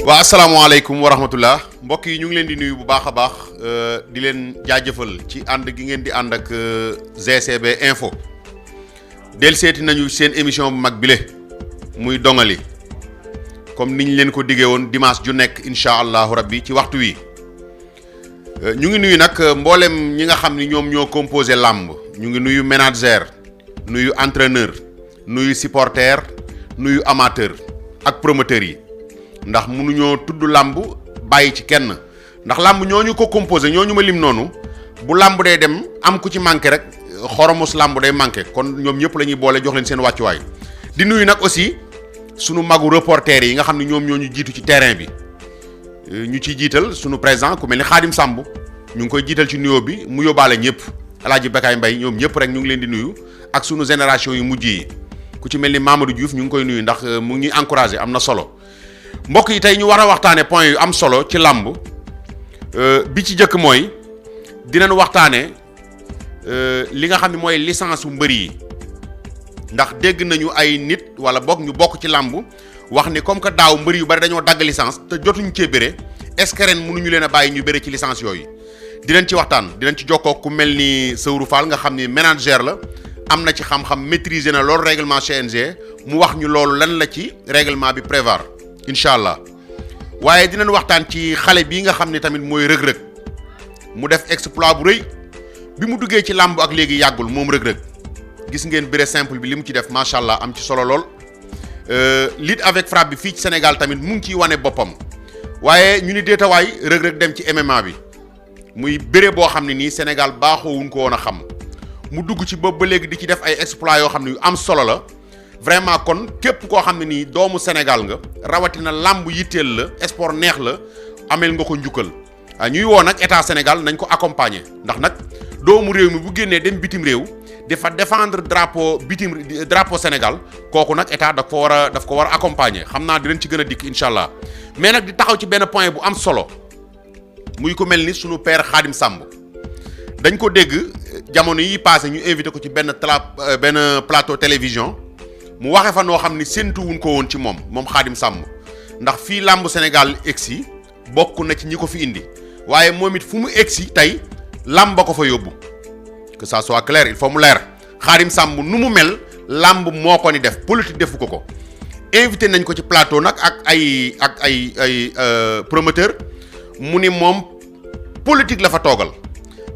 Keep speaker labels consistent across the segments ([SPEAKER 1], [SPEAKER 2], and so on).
[SPEAKER 1] waa asalaamaaleykum wa rahmatullah mbokk yi ñu ngi leen di nuyu bu baax a baax di leen jaajëfal ci ànd gi ngeen di ànd ak GCB info del seeti nañu seen émission bu mag bile muy dongali comme niñ leen ko diggee woon dimanche ju nekk incha allahu rabbi ci waxtu wi ñu ngi nuyu nag mboolem ñi nga xam ni ñoom ñoo composé làmb ñu ngi nuyu manager nuyu entraîneur nuyu supporter nuyu amateur ak promoteur yi ndax mënuñoo tudd làmb bàyyi ci kenn ndax làmb ñooñu ko composé ñooñu ma lim noonu bu làmb day dem am ku ci manqué rek xoromus làmb day manqué kon ñoom ñëpp la ñuy boole jox leen seen wàccuwaay di nuyu nag aussi sunu magu reporter yi nga xam ne ñoom ñoo ñu jiitu ci terrain bi ñu ciy jiital sunu président ku mel ni Khadim Samb ñu ngi koy jiital ci nuyoo bi mu yóbbaale ñëpp El Hadj Bekaay Mbaye ñoom ñëpp rek ñu ngi leen di nuyu ak sunu génération yu mujj yi ku ci mel ni Mamadou Diouf ñu ngi koy nuyu ndax mu ngi encouragé am na solo. mbokk yi tey ñu war a waxtaane point yu am solo ci làmb bi ci jëkk mooy dinañ waxtaane li nga xam ne mooy licence u mbër yi ndax dégg nañu ay nit wala boog ñu bokk ci làmb wax ni comme que daaw mbër yu bari dañoo dagg licence te jotuñu cee bëre est-ce que ren mënuñu leen a bàyyi ñu bëre ci licence yooyu dinañ ci waxtaan dinañ ci jokkoo ku mel ni Sëwru Fall nga xam ni manager la am na ci xam-xam maîtriser na loolu règlement CNG mu wax ñu loolu lan la ci règlement bi prévoir incha allah waaye dinañ waxtaan ci xale bii nga xam ne tamit mooy rëg-rëg mu def exploit bu rëy bi mu duggee ci làmb ak léegi yàggul moom rëg-rëg gis ngeen bëre simple bi li mu ci def macha allah am ci solo lool lutte avec frappe bi fii ci Sénégal tamit mu ngi ciy wane boppam waaye ñu ni déetawaay rëg-rëg dem ci MMA bi muy bëre boo xam ne nii Sénégal baaxoowuñ ko woon a xam mu dugg ci boobu ba léegi di ci def ay exploit yoo xam ne yu am solo la vraiment kon képp koo xam ne nii doomu Sénégal nga rawatina làmb yitteel la sport neex la ameel nga ko njukkal ñuy woo nag état Sénégal nañ ko accompagner ndax nag doomu réew mi bu génnee dem bitim réew dafa défendre drapeau Sénégal kooku nag état daf ko war a accompagner xam naa dinañ ci gën a dikk incha allah mais nag di taxaw ci benn point bu am solo muy ko mel ni sunu père Khadim Samb dañ ko dégg jamono yi passé ñu invité ko ci benn plateau télévision mu waxe fa noo xam ni séntuwuñ ko woon ci moom Khadim Samb ndax fii làmb Sénégal egsi bokk na ci ñi ko fi indi waaye moom it fu mu egsi tey làmb ba ko fa yóbbu que ça soit clair il faut mu leer Khadim Samb nu mu mel làmb moo ko ni def politique defu ko invité nañ ko ci plateau nag ak ay promoteur mu ni moom politique la fa toogal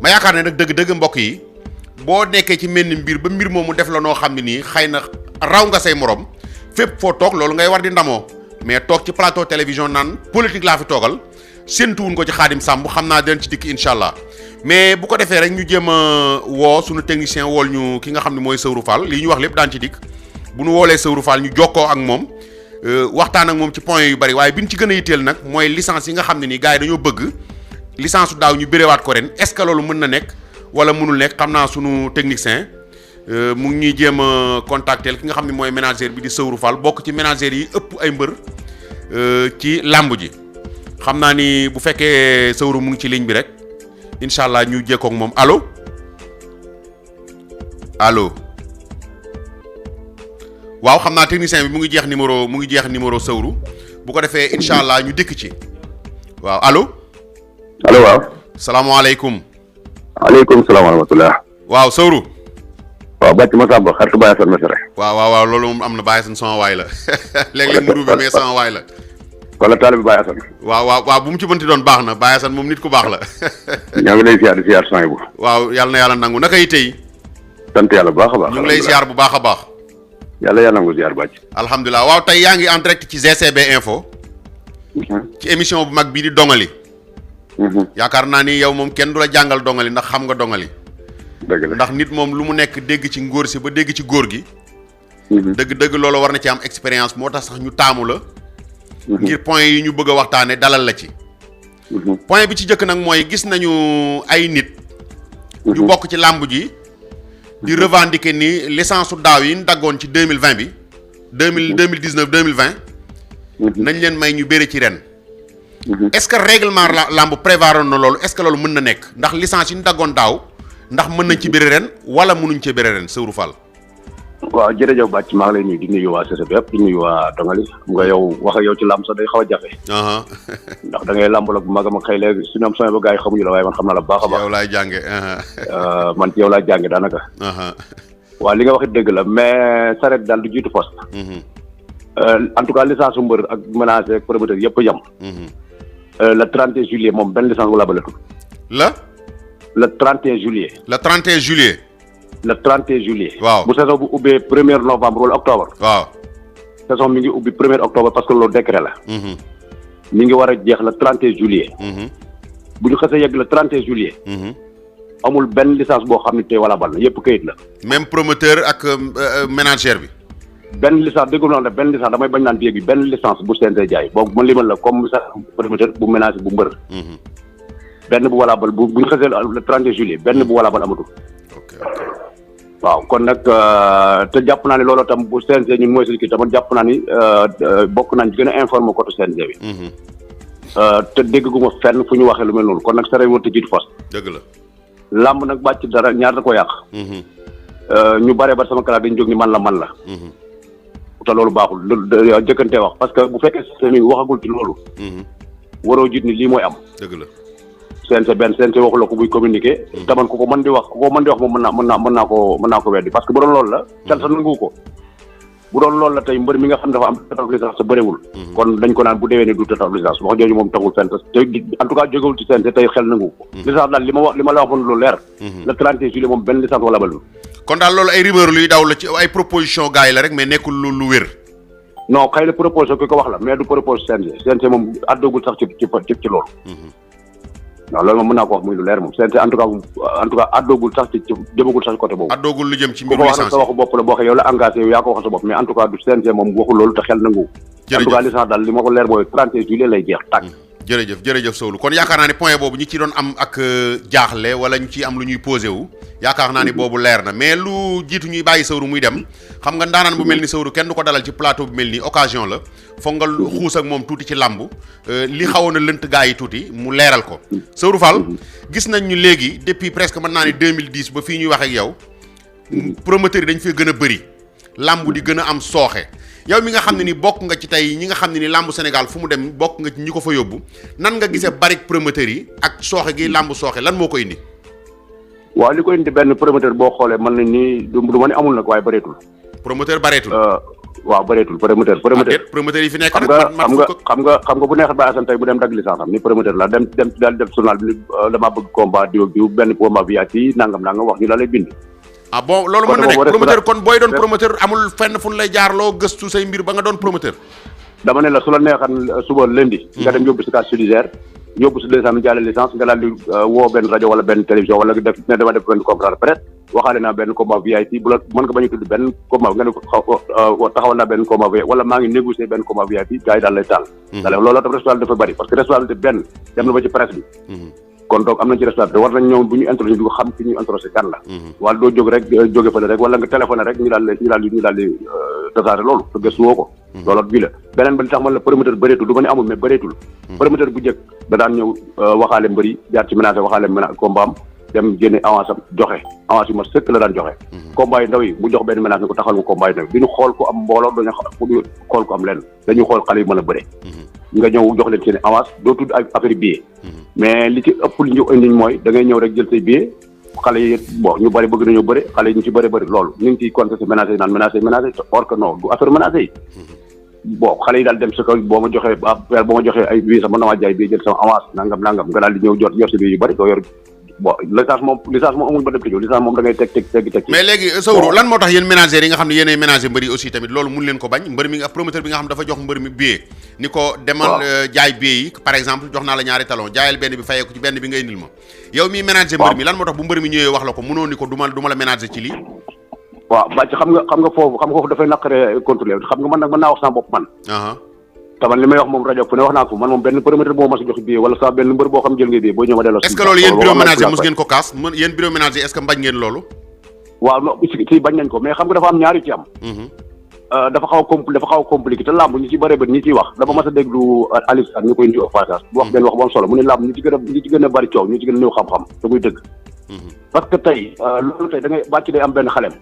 [SPEAKER 1] ma yaakaar ne nag dëgg-dëgg mbokk yi boo nekkee ci mel ni mbir ba mbir moomu def la noo xam ne nii xëy na raw nga say morom fépp foo toog loolu ngay war di ndamoo mais toog ci plateau télévision naan politique laa fi toogal séntuwuñ ko ci Khadim Samb xam naa dinañ ci dikk incha allah mais bu ko defee rek ñu jéem a woo suñu technicien wool ñu ki nga xam ne mooy Sëwru Fall lii ñu wax lépp daan ci dikk bu ñu woolee Sëwru Fall ñu jokkoo ak moom waxtaan ak moom ci point yu bari waaye bi ñu ci gën a yitteel nag mooy licence yi nga xam ne nii gars yi dañoo bëgg licence daaw ñu béréwaat ko ren est-ce que loolu mën na nekk wala mënul nekk xam naa suñu technicien mu ngi ñuy jéem a contacter ki nga xam ne mooy manager bi di Sëwru Fall bokk ci manager yi ëpp ay mbër ci làmb ji xam naa ni bu fekkee Sëwru mu ngi ci ligne bi rek incha allah ñu jékkoo ak moom allo waaw xam naa technicien bi mu ngi jeex numéro Sëwru bu ko defee incha allah ñu dikk ci waaw allo
[SPEAKER 2] waaw.
[SPEAKER 1] salaamaaleykum.
[SPEAKER 2] waaleykum salaam wa rahmatulah.
[SPEAKER 1] waaw Sëwru.
[SPEAKER 2] waaw bàcc ma sàmba xaritu Baye Assane Mesere.
[SPEAKER 1] waaw loolu moom am na Baye Assane sama waay la léeg-léeg mu ruube mais sama waay la.
[SPEAKER 2] wala taalibi Baye Assane.
[SPEAKER 1] waaw bu mu ci mënti doon baax na Baye Assane moom nit ku baax la.
[SPEAKER 2] ñoo ngi lay siyaar sang bu.
[SPEAKER 1] waaw yàlla na yàlla nangu naka yi tey.
[SPEAKER 2] sant yàlla bu baax a baax.
[SPEAKER 1] ñu ngi lay siyaar bu baax a baax.
[SPEAKER 2] yàlla nangu siyaar bàcc.
[SPEAKER 1] alhamdulilah waaw tey yaa ngi en direct ci GCB info. ci émission bu mag bii di dongali. yaakaar naa ni yow moom kenn du la jàngal dongali ndax xam nga dongali.
[SPEAKER 2] dëgg la
[SPEAKER 1] ndax nit moom lu mu nekk dégg ci ngóor si ba dégg ci góor gi. dëgg loolu war na ci am expérience moo tax sax ñu taamu la. ngir point yi ñu bëgg a waxtaane dalal la ci. point bi ci jëkk nag mooy gis nañu ay nit. ñu bokk ci làmb ji. di revendiquer ni licence su daaw yi ñu daggoon ci 2020 bi. 2019 2020. nañ leen may ñu bëre ci ren. est-ce que règlement lamb prévoir na loolu est-ce que loolu mën na nekk ndax licence yi ñu daggoon daaw ndax mën nañ ci bëre ren wala mënuñ ci bëre ren Sëwru Fall.
[SPEAKER 2] waaw jërëjëf Bàcc maa ngi lay nuyu di nuyu waa CCB yëpp di nuyu waa Dongali xam nga yow wax ak yow ci làmb sax day xaw a jafe. ndax da ngay làmb la bu mag a mag xëy léegi su ñoom sama ba gars yi xamuñu la waaye man xam naa la baax a baax.
[SPEAKER 1] yow laay jànge.
[SPEAKER 2] man ci yow laay jànge daanaka. waaw li nga wax it dëgg la mais saret daal du jiitu fos. en tout cas licence su mbër ak menacé ak promoteur yëpp a yem. le 31 juillet moom benn licence wala balatul. le 31 juillet.
[SPEAKER 1] le 31 juillet.
[SPEAKER 2] le 31 juillet.
[SPEAKER 1] waaw
[SPEAKER 2] bu saison bu ubbee 1er novembre wala octobre.
[SPEAKER 1] waaw.
[SPEAKER 2] saison mi ngi ubbi 1er octobre parce que loolu décret la. mi ngi war a jeex le 31 juillet. bu ñu xasee yegg le 31 juillet. amul benn licence boo xam ne tey wala bal na yëpp kayit la.
[SPEAKER 1] même promoteur ak manager bi.
[SPEAKER 2] benn licence déggu naa ne benn licence damay bañ naan biir bi benn licence bu CNG jaay boobu ma limal la comme ça promoteur bu manager bu mbër. benn bu wala bal bu ñu xasee le 31 juillet benn bu wala bal amatul. waaw kon nag te jàpp naa ne loolu tam bu CNG ñun mooy suñu kii tamit jàpp naa ni bokk nañ gën a informer côté CNG bi. te dégg gu ma fenn fu ñu waxee lu mel noonu kon nag sa réew te jiitu fas.
[SPEAKER 1] dëgg la.
[SPEAKER 2] làmb nag bàcc dara ñaar da ko yàq. ñu bare ba sama kalaat dañu jóg ni man la. te loolu baaxul jëkkante wax parce que bu fekkee système yi waxagul ci loolu. waroo jiit ni lii mooy am.
[SPEAKER 1] dëgg la.
[SPEAKER 2] CNG waxu la ko buy communiqué. te man ku ko mën di wax moom mën naa ko weddi parce que bu doon loolu la. xel sa nangu ko. bu doon loolu la tey mbër mi nga xam dafa am tétaw licence sa bëriwul. kon dañ ko naan bu déwee ne du tétaw licence wax jooju moom taxul fenn te en tout cas jógewul ci CNG tey xel nangu ko. licence daal li ma la waxoon lu leer. le 31 juillet moom benn licence wala bal.
[SPEAKER 1] kon daal loolu ay rumeur luy daw la ci ay proposition gars yi la rek mais nekkul lu wér.
[SPEAKER 2] non xëy na proposition ki ko wax la mais du proposition CNG moom àddoogul sax ci loolu. waaw loolu moom mën naa ko wax muy lu leer moom CNG en tout cas àddoogul sax ci jëmagul sax côté boobu.
[SPEAKER 1] àddoogul lu jëm ci mbiru licence
[SPEAKER 2] sa waxu bopp la boo xam yow la engagé yow yaa ko wax sa bopp mais en tout cas du CNG moom waxul loolu te xel nangu. en tout cas licence daal li ma ko leer mooy 31 juillet lay jeex tàkk.
[SPEAKER 1] jërëjëf Sowlu kon yaakaar naa ne point boobu ñi ci doon am ak jaaxle wala ñu ciy am lu ñuy posé wu yaakaar naa ni boobu leer na mais lu jiitu ñuy bàyyi Sowru muy dem xam nga ndaanaan bu mel ni Sowru kenn du ko dalal ci plateau bu mel ni occasion la foog nga xuus ak moom tuuti ci làmb li xawoon a lënt gaa yi tuuti mu leeral ko Sowru Fall gis nañ ñu léegi depuis presque mën naa ne 2010 ba fii ñuy wax ak yow promoteurs yi dañ fee gën a bëri làmb di gën a am sooxe yow mi nga xam ne ni bokk nga ci tey ñi nga xam ne ni làmb Sénégal fu mu dem bokk nga ci ñi ko fa yóbbu nan nga gisee barik promoteurs yi ak sooxe gi làmb sooxe lan moo ko indi.
[SPEAKER 2] waaw li ko indi benn promoteur boo xoolee mën nañ ni du ma ne amul nag waaye bëreetul.
[SPEAKER 1] promoteur bëreetul.
[SPEAKER 2] waaw bëreetul promoteur
[SPEAKER 1] yi fi nekk
[SPEAKER 2] xam nga bu neexat ba Assane tey bu dem dagg licence am ni promoteur la dem daal def journal bi damaa bëgg combat diw ak diw benn combat bi yaa ci nangam wax ñu la lay bind.
[SPEAKER 1] ah bon loolu mën na nekk promoteur kon booy doon promoteur amul fenn fu ñu lay jaarloo gëstu say mbir ba nga doon promoteur.
[SPEAKER 2] dama ne la su la neexan suba lundi. nga dem yóbbu si casier judiciaire yóbbu si licence jaale licence nga daal di woo benn rajo wala benn télévision wala def ne dama def benn conférence de presse waxaale naa benn combat VIP bu la mën nga bañ a tudd benn combat nga ne taxawal naa benn combat VIP wala maa ngi négocier benn combat VIP gars yi daal lay taal. loolu tam responsabilité dafa bëri parce que responsabilité benn dem na ba ci presse bi. kon donc am nañ ci responsabilité war nañ ñëw bu ñu introsé du xam fi ñuy introsé kan la. wala doo jóg rek jóge fële rek wala nga téléphoné rek ñu daal di tasaare loolu te gëstu woo ko. loolu bii la beneen ba li tax man la promoteur bëreetul du ma ne amul mais bëreetul. promoteur bu njëkk da daan ñëw waxaale mbëri jaar ci menacé waxaale combat am dem génne avance am joxe avance yu ma sëkk la daan joxe. combat yu ndaw yi mu jox benn menacé ko taxal ko combat yu ndaw yi du ñu xool ko am mbooloo dañu xool ko am lenn dañuy xool xale yu mën a bëre. nga ñëw jox leen seen avance doo tudd ay affaire billet mais li ci ëpp li ñu indi mooy da ngay ñëw rek jël say billet xale yi bon ñu bëri bëgg nañoo bëri xale yi ñu ci bëri loolu ñu ngi ciy contesté menacé yi naan menacé or que non du affaire menacé yi bon xale yi daal dem sa kaw boo ma joxee ay billet sax mën na maa jaay billet jël sama avance nangam nga daal di ñëw yor sa billet yu bëri doo yor bon licence moom amul ba dem tëjoo licence moom da ngay teg
[SPEAKER 1] mais léegi Sowru lan moo tax yéen ménagères yi nga xam ne yéenay ménager mbër yi aussi tamit loolu mun leen ko bañ mbër mi nga promoteur bi nga xam dafa jox mbër mi billet ni ko demal jaay billet yi par exemple jox naa la ñaari talon jaayal benn bi fayee ko ci benn bi nga indil ma yow mi ménager mbër mi lan moo tax bu mbër mi ñëwee wax la ko mënoo ni ko du ma la ménager ci lii
[SPEAKER 2] waaw bàcc xam nga foofu dafay naqaree contrôler xam nga man nag mën naa wax sama bopp man taman li may wax moom rajo fu ne wax naa ko man moom benn promoteur boo ma sa jox billet wala sa benn mbër boo xam jël nga billet boo ñëw ma delloo
[SPEAKER 1] est-ce que loolu yéen bureau ménager mos ngeen ko kaas yéen bureau ménager est-ce que mbañ ngeen loolu
[SPEAKER 2] waaw non si bañ nañ ko mais xam nga dafa am ñaari ci am dafa xaw a compliqué te làmb ñi ci bëre ba ñi ciy wax dama mas a déglu Aliou ak ñu koy nuyu passage bu wax benn wax bon solo mu ne làmb ñi ci gën a bëri coow ñi ci gën a néew xam-xam te muy dëgg parce que tey loolu tey da ngay bàcc day am benn xalem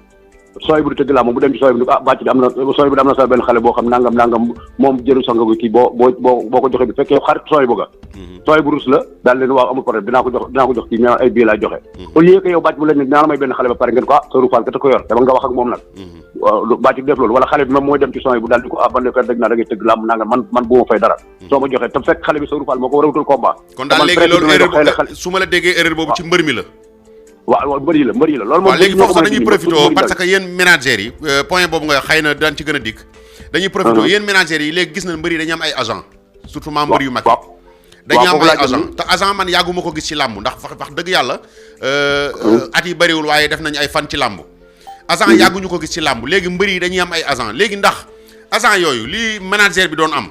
[SPEAKER 2] sooy bu di tëgg làmb bu dem ci sooy bu ni bàcc bi am na sooy bu di am na sa benn xale boo xam nangam moom jëlu sax nga ko kii boo ko joxe bi fekkee xarit sooy bu ga sooy bu rus la daal leen waaw amul problème dinaa ko jox kii mais ay bii laay joxe au lieu que yow bàcc bu leen ne dinaa la may benn xale ba pare ngeen ko Sëru Fall ka te ko yor dama nga wax ak moom nag bàcc bi def loolu wala xale bi même mooy dem ci sooy bu daal di ko ban ko dëgg naa da ngay tëgg làmb nangam man bu ma fay dara soo ma joxee te fekk xale bi Sëru Fall moo ko war a wutal combat
[SPEAKER 1] kon daal léegi loolu erreur su ma la déggee erreur boobu ci mbër mi la
[SPEAKER 2] waaw mbër yi la loolu moom
[SPEAKER 1] léegi foofu sax dañuy profité parce que yéen ménagères yi point boobu nga xëy na daan ci gën a dikk dañuy profité yéen ménagères yi léegi gis na mbër yi dañuy am ay agent surtout maa mbër yu mag dañuy am ay agent te agent man yàgguma ko gis ci làmb ndax wax dëgg yàlla at yi bëriwul waaye def nañu ay fan ci làmb agent yàgguñu ko gis ci làmb léegi mbër yi dañuy am ay agent léegi ndax agent yooyu lii ménagère bi doon am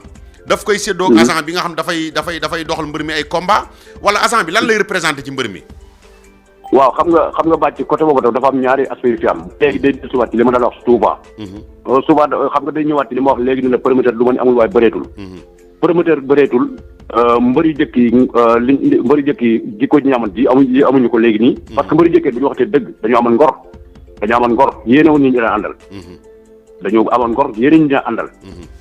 [SPEAKER 1] daf koy séddoog agent bi nga xam dafay doxal mbër mi ay combat wala agent bi lan lay représenté ci mbër mi
[SPEAKER 2] waaw xam nga bàcc côté boobu dafa am ñaari aspect yu fi am léegi day dellusiwaat ci li ma daan wax Touba souvent xam nga day ñëwaat ci li ma wax léegi ni la promoteur lu ma ni amul waaye bëreetul promoteur bëreetul mbëri jëkk yi jikko ñu amoon ji amuñu ko léegi nii parce que mbëri jëkkee bu ñu waxtee dëgg dañoo amoon ngor yéene woon ñu daan àndal dañoo amoon ngor yéene ñu daan àndal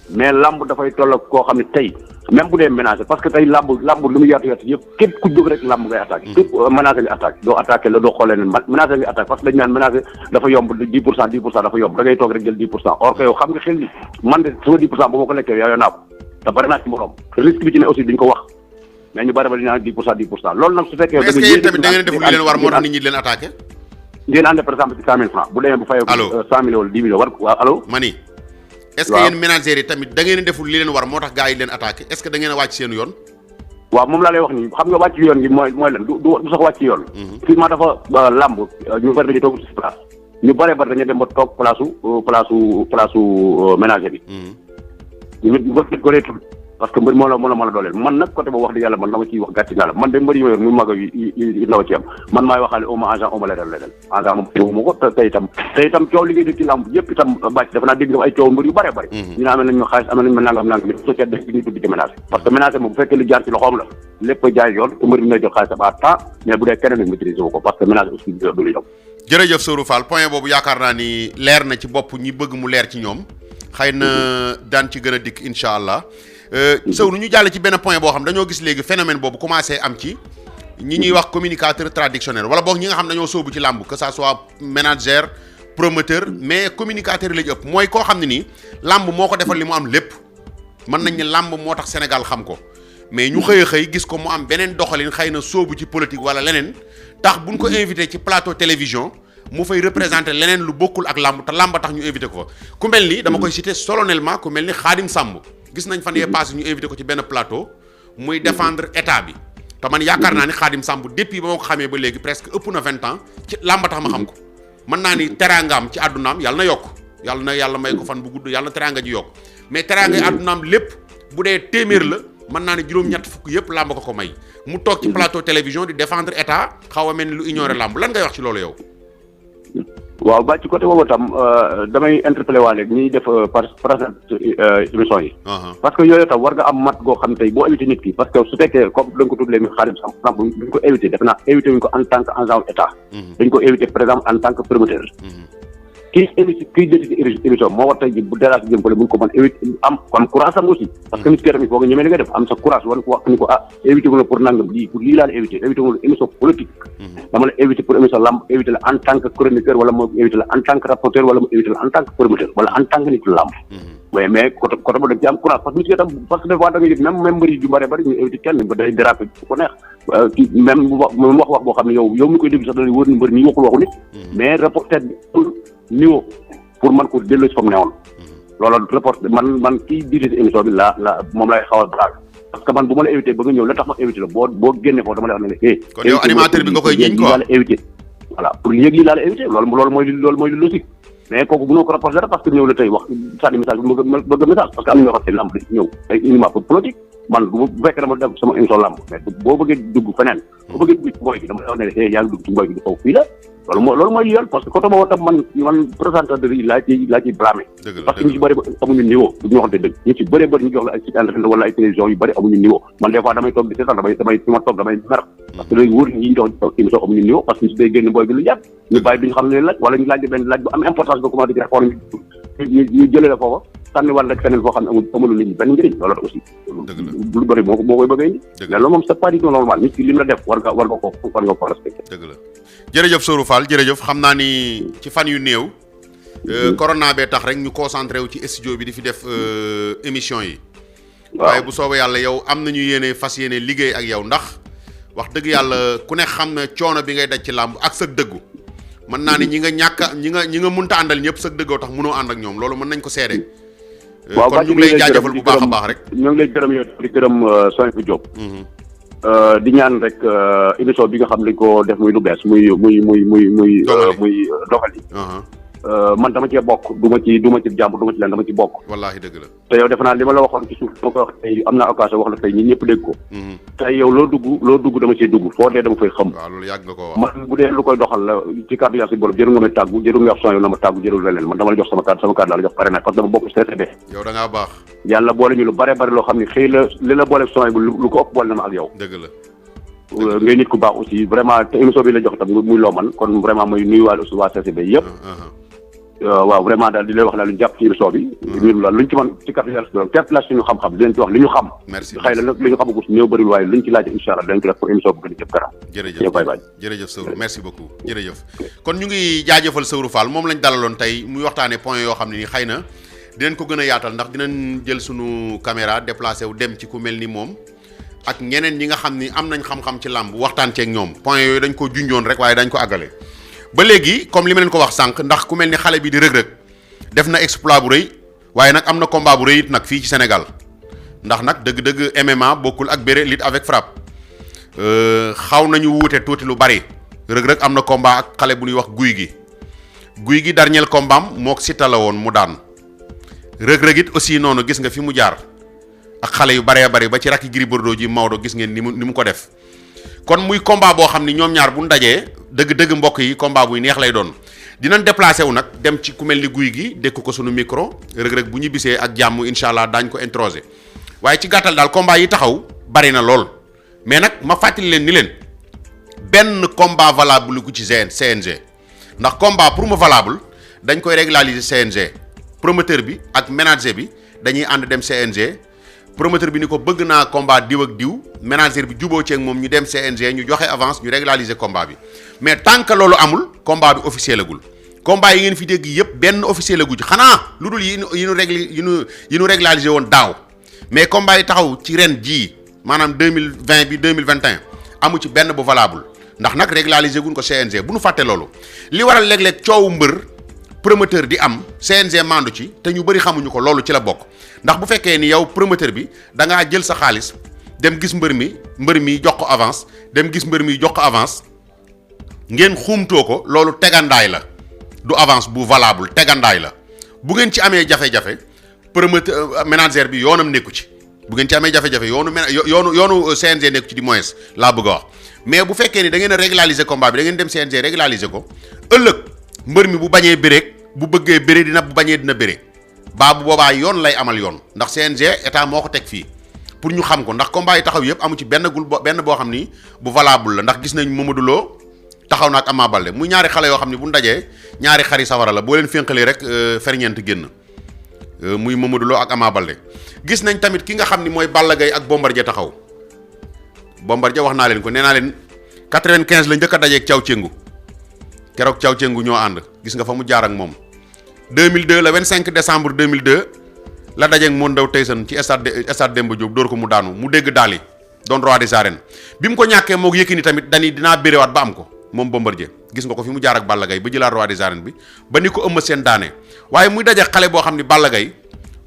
[SPEAKER 2] mais lamb dafay toll ak koo xam ne tey même bu dee menacé parce que tey lamb lu mu yaatu yëpp képp ku jóg rek lamb ngay attaqué képp menacé nga attaqué doo attaqué la doo xoolee ne menacé nga attaqué parce que dañu naan menacé dafa yomb 10% dafa yomb da ngay toog rek jël 10% or que yow xam nga xel ni man de sama 10% bu ma ko lekkee yaayoo naa ko te bari naa ci morom risque bi ci ne aussi duñ ko wax mais ñu bari ba dinaa 10% loolu nag su fekkee
[SPEAKER 1] est-ce que yéen tamit da ngeen def lu leen war moo tax nit ñi leen attaqué
[SPEAKER 2] ngeen ànd par exemple ci 100 000 francs bu demee bu fayee 100 millions wala 10 millions war waaw allo
[SPEAKER 1] mani est-ce que yéen ménagères yi tamit da ngeen deful li leen war moo tax gars yi leen attaqué est-ce que da ngeen a wàcc seen yoon
[SPEAKER 2] waaw moom laa lay wax nii xam nga wàcc yoon gi mooy lan du sax wàcc yoon fii maa dafa làmb ñu bari dañu toog ci place ñu bëree bari dañu dem ba toog place ménager bi ñu bëgg ko reetul parce que mbër moo la mën a dooleel man nag côté boobu wax dëgg yàlla man dama ciy wax gàcce nga la man de mbër yi ma yor muy mag yi ndaw ci am man maay waxaale oma agent oma leneen agent moom teewuma ko te itam coow li ngay dégg ci làmb yëpp itam bàcc dafa naa dégg nga ay coow mbër yu bëree bëri ñu ne amee nañ ma xaalis amee nañ ma nangam mais société def ñu tuddi ci ménagé parce que ménagé moom bu fekkee lu jaar ci loxoom la lépp jaay yoon te mbër bi nay jot xaalis à temps mais bu dee keneen nag maîtriser wu ko parce que ménagé aussi du lu yomb
[SPEAKER 1] jërëjëf Sëru Fall point boobu yaakaar naa ni leer na ci bopp ñi bëgg mu leer ci ñoom xëy na daan ci gën a dikk incha allah Sëru ñu jàll ci benn point boo xam dañoo gis léegi phénomène boobu commencé am ci ñi ñuy wax communicateur traditionnel wala boog ñi nga xam dañoo sóobu ci làmb que ça soit manager promoteur mais communicateur la ñu ëpp mooy koo xam ne nii làmb moo ko defal li mu am lépp mën nañ ne làmb moo tax Sénégal xam ko mais ñu xëy a xëy gis ko mu am beneen doxalin xëy na sóobu ci politique wala leneen tax buñ ko invité ci plateau télévision mu fay représenter leneen lu bokkul ak làmb te làmb tax ñu invité ko ku mel ni dama koy citer solennellement ku mel ni Khadim Samb gis nañ fan yee passé ñu invité ko ci benn plateau muy défendre état bi te man yaakaar naa ni Khadim Samb depuis ba ma ko xamee ba léegi presque ëpp na 20 ans ci làmb tax ma xam ko mën naa ni teraangaam ci àddunaam yàlla na yokk yàlla may ko fan bu gudd yàlla na teraanga ji yokk mais teraanga yi àddunaam lépp bu dee téeméer la mën naa ne juróom-ñett fukk yëpp làmb ko may mu toog ci plateau télévision di défendre état xaw a mel ni lu ignorer làmb lan ngay wax ci loolu yow.
[SPEAKER 2] waaw ba ci côté boobu tam damay interpellé waa léegi ñuy def par émission yi. parce que yooyu tam war nga am mat goo xam tey boo éviter nit ki parce que su fekkee comme da nga ko tudd léegi Khadim Samb duñ ko éviter def naa éviter wuñ ko en tant que agent état. dañ ko éviter par exemple en tant que promoteur. kii décide émission moo war tey ji bu dérage jëm ko le mun ko mën éviter am courage am aussi parce que nit ki tamit foog nga ñemee li nga def am sa courage wan ko wax ni ko éviter wu la pour nangam lii pour lii laa la éviter wu la émission politique dama la éviter pour émission lamb éviter la en tant que chroniqueur wala moo éviter la en tant que rapporteur wala moo éviter la en tant que promoteur wala en tant que nit lamb mais côté boobu dañ ci am courage parce que nit ki tam parce que des fois da ngay même mbëri yu bëri ñu éviter kenn ba day déraper ko neex kii même wax boo xam ne yow mi koy déglu sax da lay wóor ni mbëri mi waxul waxu nit mais reporter bi niveau pour man ko delloo si fa mu newoon loolu report man kii dirige émission bi la moom lay xaw a braag parce que man bu ma la éviter ba nga ñëw la tax ma éviter la boo génne foofu dama lay wax ne la
[SPEAKER 1] kon yow animateur bi nga koy jiñ quoi
[SPEAKER 2] laa la éviter voilà pour yéeg lii laa la éviter loolu mooy lu logique mais kooku mënoo ko rapproché dara parce que ñëw la tey wax sànni message bi bëgg message parce que am na ñoo xam ne lamb di ñëw ay uniquement pour politique man bu fekkee dama def sama émission lamb mais boo bëggee dugg feneen boo bëggee dugg ci mbooy gi dama lay wax ne yaa ngi dugg ci mbooy gi di foofu fii la loolu mooy yoon parce que côté boobu tam man présentateur yi laa ci blâmé parce que ñu ci bëri amuñu niveau bu ñu waxante dëgg ñu ci bëree bëri ñu jox la ay site internet wala ay télévision yu bëri amuñu niveau man des fois damay toog di seetaan damay fi ma toog damay mer parce que léegi wóor ñi ñu jox émission amuñu niveau parce que ñu si day génn booy bi lu yàgg ñu bàyyi duñu xam ne laaj wala ñu laaj benn laaj bu am importance ba comment dire xool ñu jëlee la foofa sànni wàll rek feneen foo xam ne amul nit ñi benn njëriñ loolu aussi lu bëri moo koy bëgg a indi mais loolu moom c'est pas du tout normal nit ki li mu la def war nga ko respecté
[SPEAKER 1] dëgg la jërëjëf Sourou Fall jërëjëf xam naa ni ci fan yu néew corona bee tax rek ñu concentré wu ci studio bi di fi def émission yi waaye bu soobee yàlla yow am nañu yéene fas yéene liggéey ak yow ndax wax dëgg yàlla ku ne xam ne coono bi ngay daj ci làmb ak sëg dëggu mën naa ni ñi nga munta àndal ñëpp sëg dëggoo tax mënoo ànd ak ñoom loolu mën nañ ko seede
[SPEAKER 2] waaw
[SPEAKER 1] kon ñu ngi lay jaajëfal bu baax a baax rek
[SPEAKER 2] ñu ngi lay gërëm yow di gërëm Sonia Diop di ñaan rek émission bi nga xam ne dañ ko def muy lu bees muy doxali man dama cee bokk du ma ci jàmbur du ma ci leen dama ci bokk
[SPEAKER 1] wallaahi dëgg la
[SPEAKER 2] te yow defe naa li ma la waxoon ci suuf dama ko wax tey am naa occasion wax la tey ñi ñëpp dégg ko tey yow loo dugg dama cee dugg foo dee dama fay xam
[SPEAKER 1] waaw loolu yàgg nga ko wax
[SPEAKER 2] man bu dee lu koy doxal la ci kàddu yaa si borom jërul nga may tàggu jërul nga wax son yow na ma tàggu jërul leneen man dama la jox sama kàddu laa la jox pare na parce que dama bokk CCB
[SPEAKER 1] yow da ngaa baax
[SPEAKER 2] yàlla boole ñu lu bare bare loo xam ne xëy la li la boole son bu lu ko ëpp boole na ma ak yow
[SPEAKER 1] dëgg la
[SPEAKER 2] ngay nit ku baax aussi vraiment te émission bi la jox tam muy loo man kon vraiment muy nuyuwaale aussi waa CCB yëpp waaw vraiment daal di lay wax daal lu jàpp ci émission bi ñun la luñ ci mën ci kàddu yàlla képp la suñu xam-xam di leen ci wax li ñu xam xëy na nag li ñu xamagu si néew bëriwul waaye luñ ci laaj incha allah dañ ko def pour émission bi gën a jëm kanam
[SPEAKER 1] jërëjëf Sourou merci beaucoup jërëjëf kon ñu ngi jaajëfal Sourou Fall moom lañ dalaloon tey muy waxtaane point yoo xam ne ni xëy na dinañ ko gën a yaatal ndax dinañ jël suñu caméra déplacé wu dem ci ku mel ni moom ak ñeneen ñi nga xam ni am nañ xam-xam ci làmb waxtaan ceeg ñoom point yooyu dañ ko junjoon rek waaye dañ ko àggale ba léegi comme li ma leen ko wax sànq ndax ku mel ni xale bi di rëg-rëg def na exploit bu rëy waaye nag am na combat bu rëy it nag fii ci Sénégal ndax nag dëgg-dëgg MMA bokkul ak bëre lutte avec frappe xaw nañu wuute tuuti lu bari rëg-rëg am na combat ak xale bu ñuy wax guy gi dernier combat am mook Siteu la woon mu daan rëg-rëg it aussi noonu gis nga fi mu jaar ak xale yu baree bari ba ci rakki Gris Bordeaux ji Maodo gis ngeen ni mu ko def kon muy combat boo xam ni ñoom ñaar bu ñu dajee dëgg-dëgg mbokk yi combat buy neex lay doon dinañ déplacé wu nag dem ci ku mel ni guy gi dékk ko sunu micro rëg-rëg bu ñu bisee ak jàmm incha allah daañ ko introsé waaye ci gàttal daal combat yi taxaw bari na lool mais nag ma fàttali leen ni leen benn combat valable ku ci CNG ndax combat pour mu valable dañ koy régulariser CNG promoteur bi ak manager bi dañuy ànd dem CNG promoteur bi ni ko bëgg naa combat diw ak diw manager bi juboo ceeg moom ñu dem CNG ñu joxe avance ñu régulariser combat bi mais tant que loolu amul combat bi officiel agul combat yi ngeen fi dégg yëpp benn officiel agu ci xanaa lu dul yi nu régulariser woon daaw mais combat yi taxaw ci ren jii maanaam 2020 bi 2021 amu ci benn bu valable ndax nag régulariser guñ ko CNG bu nu fàtte loolu li waral léeg-léeg coowu mbër promoteur di am CNG mandu ci te ñu bëri xamuñu ko loolu ci la bokk ndax bu fekkee ni yow promoteur bi da ngaa jël sa xaalis dem gis mbër mi jox ko avance dem gis mbër mi jox ko avance ngeen xuumtoo ko loolu tegandaay la du avance bu valable tegandaay la bu ngeen ci amee jafe-jafe promoteur manager bi yoonam nekku ci bu ngeen ci amee jafe-jafe yoonu CNG nekku ci di moins laa bëgg a wax mais bu fekkee ni da ngeen a régulariser combat bi da ngeen dem CNG régulariser ko ëllëg mbër mi bu bañee bëreeg bu bëggee bëre dina bu bañee dina bëre bu boobaa yoon lay amal yoon ndax CNG état moo ko teg fii pour ñu xam ko ndax combat yi taxaw yëpp amu ci benn boo xam ni bu valable la ndax gis nañ Mamadou Lo taxaw na ak Ama Baldé muy ñaari xale yoo xam ne bu ñu dajee ñaari xari sawara la boo leen fénqalee rek ferñeent génn muy Mamadou Lo ak Ama Baldé gis nañ tamit ki nga xam ni mooy Balla Gaye ak Bombardier taxaw Bombardier wax naa leen ko nee naa leen 95 la njëkk a dajeeg Thiaw Thiengu keroog Thiaw Thiengu ñoo ànd gis nga fa mu jaar ak moom 2002 le 25 décembre 2002 la dajeeg Modou Ndaw Tyson ci stade Demba Diop dóor ko mu daanu mu dégg daali doon roi des arènes bi mu ko ñàkkee moog Yékini tamit dani dinaa béréwaat ba am ko moom Bombardier gis nga ko fi mu jaar ak Balla Gaye ba jëlaat roi des arènes bi ba ni ko Eumeu Sène daane waaye muy daje xale boo xam ni Balla Gaye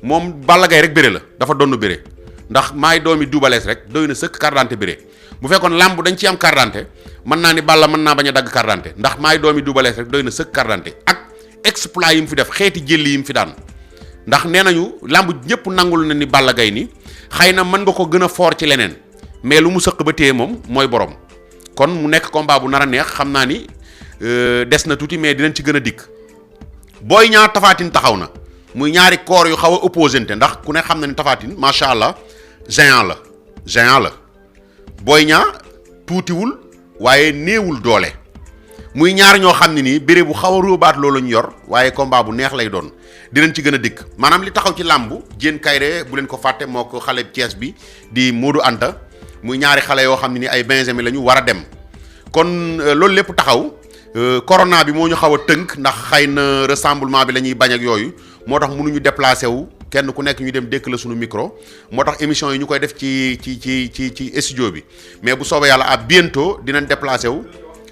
[SPEAKER 1] moom Balla Gaye rek béré la dafa doon béré ndax maay doomi dubalees rek doy na sëkk carte d'identité béré bu fekkoon làmb dañ ci am carte d'identité mën naa ni Balla mën naa bañ a dagg carte d'identité ndax maay doomi dubalees rek doy na sëkk carte d'identité ak exploit yi mu fi def xeeti jëlli yi mu fi daan ndax nee nañu làmb ñëpp nangul na ni Balla Gaye ni xëy na mën nga ko gën a fort ci leneen mais lu mu sëq ba téye moom mooy borom kon mu nekk combat bu nar a neex xam naa ni des na tuuti mais dinañ ci gën a dikk. Boy Niang Tapha Tine taxaw na muy ñaari corps yu xaw a opposante ndax ku ne xam na ni Tapha Tine macha allah géant la Boy Niang tuutiwul waaye néewul doole muy ñaar ñoo xam ne nii béré bu xaw a róobaat loolu ñu yor waaye combat bu neex lay doon dinañ ci gën a dikk maanaam li taxaw ci làmb Diène Kaïré bu leen ko fàtte moo ko xale Thiès bi di Modou Anta muy ñaari xale yoo xam ne ni ay Benjamin la ñu war a dem kon loolu lépp taxaw. Corona bi moo ñu xaw a tënk ndax xëy na rassemblement bi la ñuy bañ ak yooyu moo tax mënuñu déplacé wu kenn ku nekk ñu dem dékk la suñu micro moo tax émission yi ñu koy def ci studio bi mais bu soobee yàlla à bientôt dinañ déplacé wu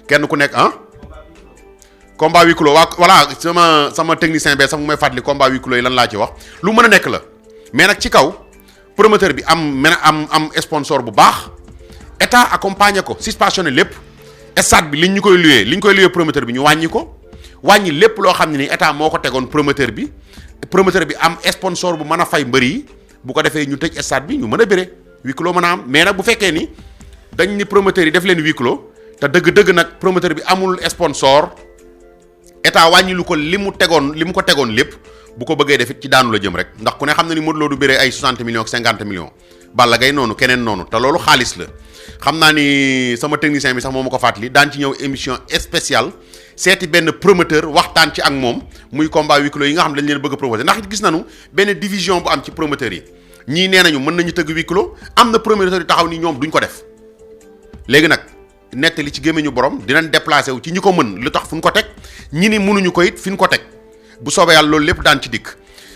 [SPEAKER 1] kenn ku nekk combat huis clos waa voilà sama technicien bee sax mu may fàttali combat huis clos yi lan laa ci wax lu mën a nekk la mais nag ci kaw promoteur bi am sponsor bu baax état accompagné ko suspensionné lépp. stade bi liñ ñu koy loué promoteur bi ñu wàññi ko wàññi lépp loo xam ne ni état moo ko tegoon promoteur bi am sponsor bu mën a fay mbër yi bu ko defee ñu tëj stade bi ñu mën a bëre huis clos mën a am mais nag bu fekkee ni dañ ni promoteur yi def leen huis clos te dëgg-dëgg nag promoteur bi amul sponsor état wàññi lu ko li mu ko tegoon lépp bu ko bëggee def it ci daanu la jëm rek ndax ku ne xam na ni Modou Lo du bëree ay 60 millions ak 50 millions Balla Gaye noonu keneen noonu te loolu xaalis la xam naa ni sama technicien bi sax moo ma ko fàttali daan ci ñëw émission spéciale seeti benn promoteur waxtaan ci ak moom muy combat huis clos yi nga xam ne dañ leen bëgg a proposer ndax it gis nañu benn division bu am ci promoteurs yi ñii nee nañu mën nañu tëgg huis clos am na promoteur yu taxaw ni ñoom duñ ko def léegi nag nettali ci gémmiñu borom dinañ déplacé wu ci ñi ko mën lu tax fu ñu ko teg ñi ni mënuñu ko it fi ñu ko teg bu soobee yàlla loolu lépp daan ci dikk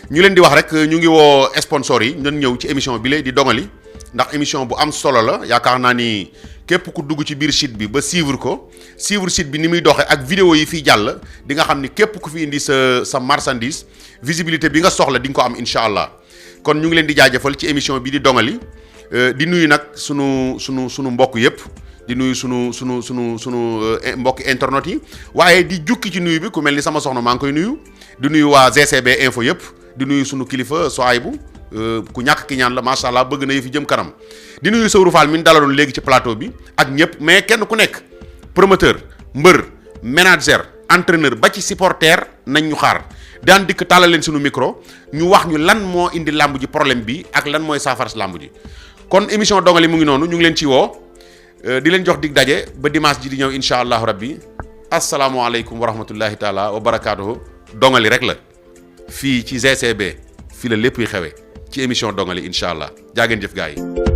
[SPEAKER 1] ñu leen di wax rek ñu ngi woo sponsor yi ñun ñëw ci émission bi lay di dongali ndax émission bu am solo la yaakaar naa ni képp ku dugg ci biir site bi ba suivre site bi ni muy doxee ak vidéo yi fiy jàll di nga xam ni képp ku fi indi sa marchandise visibilité bi nga soxla di nga ko am incha allah kon ñu ngi leen di jaajëfal ci émission bi di dongali di nuyu nag sunu mbokk yëpp di nuyu sunu mbokk internet yi waaye di jukki ci nuyu bi ku mel ni sama soxna maa ngi koy nuyu di nuyu waa GCB info yëpp di nuyu sunu kilifa Soaybu ku ñàkk ki ñaan la macha allah bëgg na yëf yi jëm kanam di nuyu Sawru Fall mi ñu dalaloon léegi ci plateau bi ak ñëpp mais kenn ku nekk promoteur mbër manager entraîneur ba ci supporter nañ ñu xaar daan dikk tàllal leen suñu micro ñu wax ñu lan moo indi làmb ji problème bi ak lan mooy saafara si làmb ji kon émission dongali mu ngi noonu ñu ngi leen ci woo di leen jox dig daje ba dimanche ji di ñëw incha allahu rabbi asalaamualeykum wa rahmatullahi taala wa barakaatuhu dongali rek la fii ci GCB fii la lépp yi xewee ci émission dongali incha allah jaa ngeen jëf gaa yi